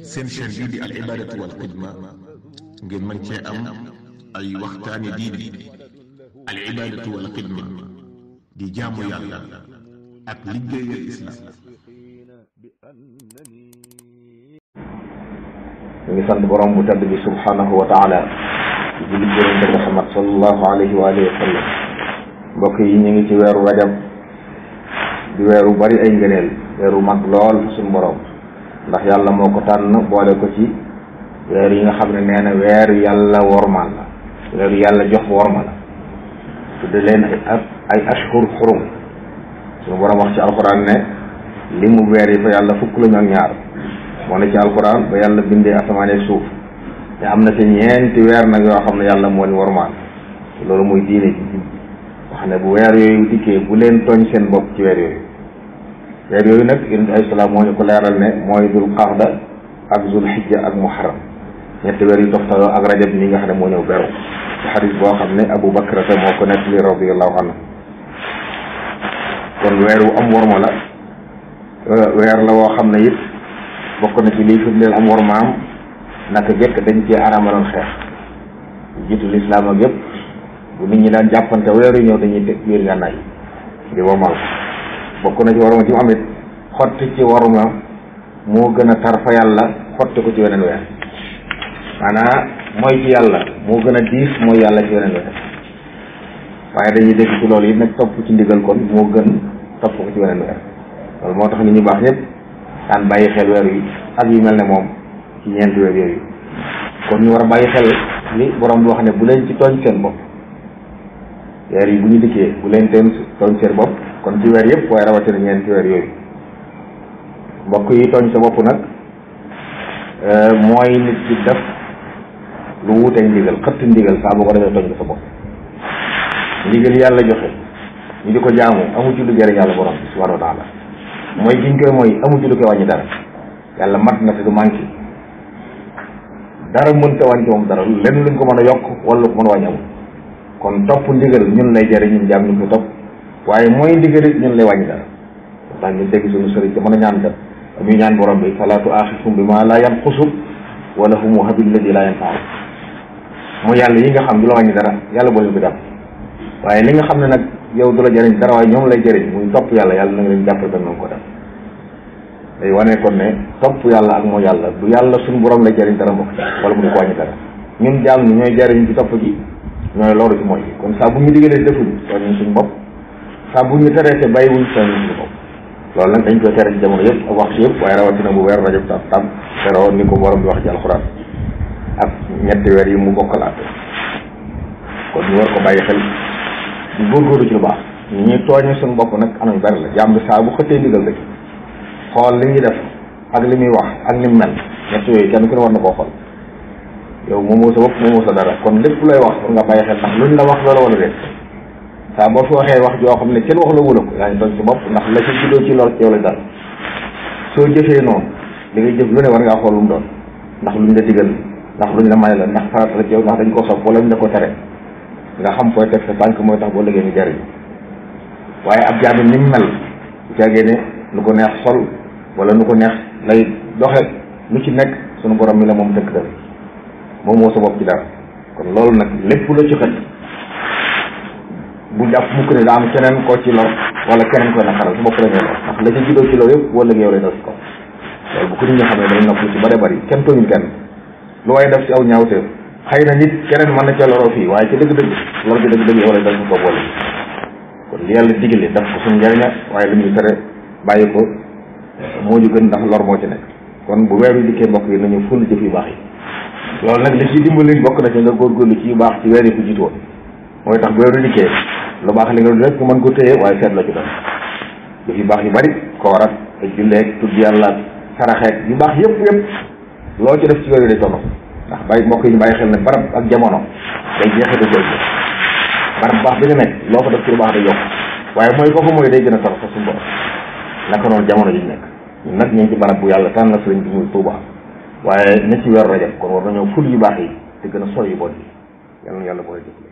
seen chaîne bii di al ibadatu wal xidma ngeen mën cee am ay waxtaani diine. al ibadatu wal xidma di jaamu yàlla ak liggéeyal islam. ñu ngi sant borom bu tedd bi subhanahu wa taala di julli ci yonent bi Muhammad sallallahu alayhi wa alihi wa sallam. mbokk yi ñu ngi ci weeru rajab di weeru bari ay ngëneel, weeru mag lool suñu borom, ndax yàlla moo ko tànn boole ko ci weer yi nga xam ne nee na weeru yàlla wormaal la, weeru yàlla jox worma la, tudde leen ay ashhur xurum. suñu borom wax ci alquran ne li mu weer yi fa yàlla fukk lañu ak ñaar, moo ne ci alquran ba yàlla bindee asamaan ak suuf te am na ci ñeenti weer nag yoo xam ne yàlla moo leen wormaal. loolu mooy diine ji wax ne bu weer yooyu dikkee bu leen tooñ seen bopp ci weer yooyu nag yonent ay salaam moo ñu ko leeral ne mooy dul qaxda ak zul xijja ak muharram, ñetti weer yu toftaloo ak rajab mi nga xam ne moo ñëw beru ci xadis boo xam ne Abu Bakrata moo ko nettali radiyallahu anhu. kon weer wu am worma la, weer la woo xam ne it bokk na ci liy firndeel am wormaam naka jekk dañ cee aramaloon xeex jiitu lislaam ak yëpp. bu nit ñi daan jàppante weer yu ñëw dañuy teg biir ngànnaay di wormal bokk na ci waruma ci mu amit xotti ci waruma moo gën a tar fa yàlla xotti ko ci weneen weer. maanaam mooy ci yàlla moo gën a diis mooy yàlla ci weneen weer, waaye dañuy dégg ci loolu it nag topp ci ndigal kon moo gën topp ko ci weneen weer. loolu moo tax nit ñu baax ñëpp daan bàyyi xel weer yi ak yu mel ne moom ci ñeenti weer yooyu. kon ñu war a bàyyi xel li borom bi wax ne bu leen ci tooñ seen bopp. weer yi bu ñu dikkee bu leen tooñ seen bopp, kon ci weer yëpp waaye rawatina ñeenti weer yooyu. mbokk yi tooñ sa bopp nag mooy nit ci def lu wuuteeg ndigal, xëtt ndigal saa boo ko defee tooñ nga sa bopp. ndigal yàlla joxe ñu di ko jaamu amu ci lu jëriñ yàlla borom bi subhanahu wa taala, mooy giñ koy mooy amu ci lu koy wàññi dara. yàlla mat na te du manqué dara mënta wàññi moom dara, lenn luñ ko mën a yokk wala lu ko mën a wàññi amul. kon topp ndigal ñun lay jëriñ ñun jaam ñu ko topp, waaye mooy ndigal it ñun lay wàññi dara. ndax ñu dégg suñu sëriñ te mën a ñaan kat muy ñaan borom bi fala tu'akhidhum bima la yanqusu wa lahum habil ladhi la yanfa'u. mu yàlla yi nga xam du la wàññi dara yàlla boo leen ko jàpp, waaye li nga xam ne nag yow du la jëriñ dara waaye ñoom lay jëriñ muy topp yàlla, yàlla na nga leen jàppale benn ko def. day wane kon ne topp yàlla ak mooy yàlla du yàlla suñu borom lay jëriñ dara mbokk wala mu di ko wàññi dara. ñun jaam ñi ñooy jëriñ ci topp ji, ñooy loolu ci mooy kon saa bu ñu digalee defuñ tooñuñ suñu bopp, saa bu ñu teree te bàyyiwuñ tooñuñ suñu bopp. loolu nag dañ koy tere ci jamono yëpp ak waxtu yëpp, waaye rawatina bu weer rajab tam teroon ni ko borom bi wax ci alxuraan ak ñetti weer yi mu bokkal àtte. kon ñu war ko bàyyi xel ñu góorgóorlu ci lu baax. ñu ñuy tooñe suñu bopp nag anam bari la. jaam bi saa bu xëttee ndigal rek xool li ñuy def ak li muy wax ak ni mu mel, ñett yooyu kenn ku ne war na koo xool. yow moomoo sa bopp moomoo sa dara, kon lépp lay wax war nga bàyyi xel ndax luñ la wax loola wala déet. saa boo fi waxee wax joo xam ne kenn wax la wula ko yaa ngi tooñ sa bopp, ndax la ci juddoo ci lor ci yow la dal. soo jëfee noonu li ngay jëf lu ne war ngaa xool lu mu doon, ndax luñ la digal, ndax luñ la may la, ndax farata la ci yow, ndax dañ ko sopp wala ñu la ko tere. nga xam fooy teg sa tànk mooy tax boo liggéey ñu jariñ. waaye ab jaam ni mu mel bu caagee ne lu ko neex sol wala nu ko neex lay doxe, lu ci nekk sunu borom mi la moom dëkk dara moom moo sa bopp ci dara. kon loolu nag lépp la ci xët bu jàpp mukk ne daa am keneen koo ci lor wala keneen koy naqaral su bopp la ngay lor, ndax la ci juddoo ci lor yëpp wala yow lay dal ci kaw. loolu bu ko nit ñi xamee dañ nopp lu ci bare bari, kenn tooñul kenn. lu waaye def ci aw ñaawteef xëy na nit keneen mën na ca loroo fii, waaye ci dëgg-dëgg lor bi dëgg-dëgg yow lay dal ci kaw boole. kon li yàlla digle def ko suñu njëriña, waaye lu ñuy tere bàyyi ko moo ñu gën, ndax lor moo ci nekk. kon bu weer wi dikkee mbokk yi nañu ful jëf yu baax yi. loolu nag li ci dimbali bokk na ci nga góorgóorlu ci yu baax ci weer yi ko jiitu woon, mooy tax bu weer wi dikkee lu baax li nga def nga mën ko téye, waaye seet la ci def jëf yu baax yu bari koor ak ay julleeg tudd yàlla saraxeeg yu baax yëpp loo ci def ci weer wi day tono. ndax bàyyi mbokk yi ñu bàyyi xel ne barab ak jamono day jeexee da jël barab baax bi nga nekk loo ko def ci lu baax day yokk, waaye mooy foofu mooy day gën a torox sa suñu borom. naka noonu jamono ji ñu nekk ñun nag ñu ngi ci barab bu yàlla tànn na sëriñ bi muy Tuuba, waaye ña ci weeru rajab kon war nañoo ful yu baax yi te gën a sori yu bon yi. yàlla na yàlla boole jëf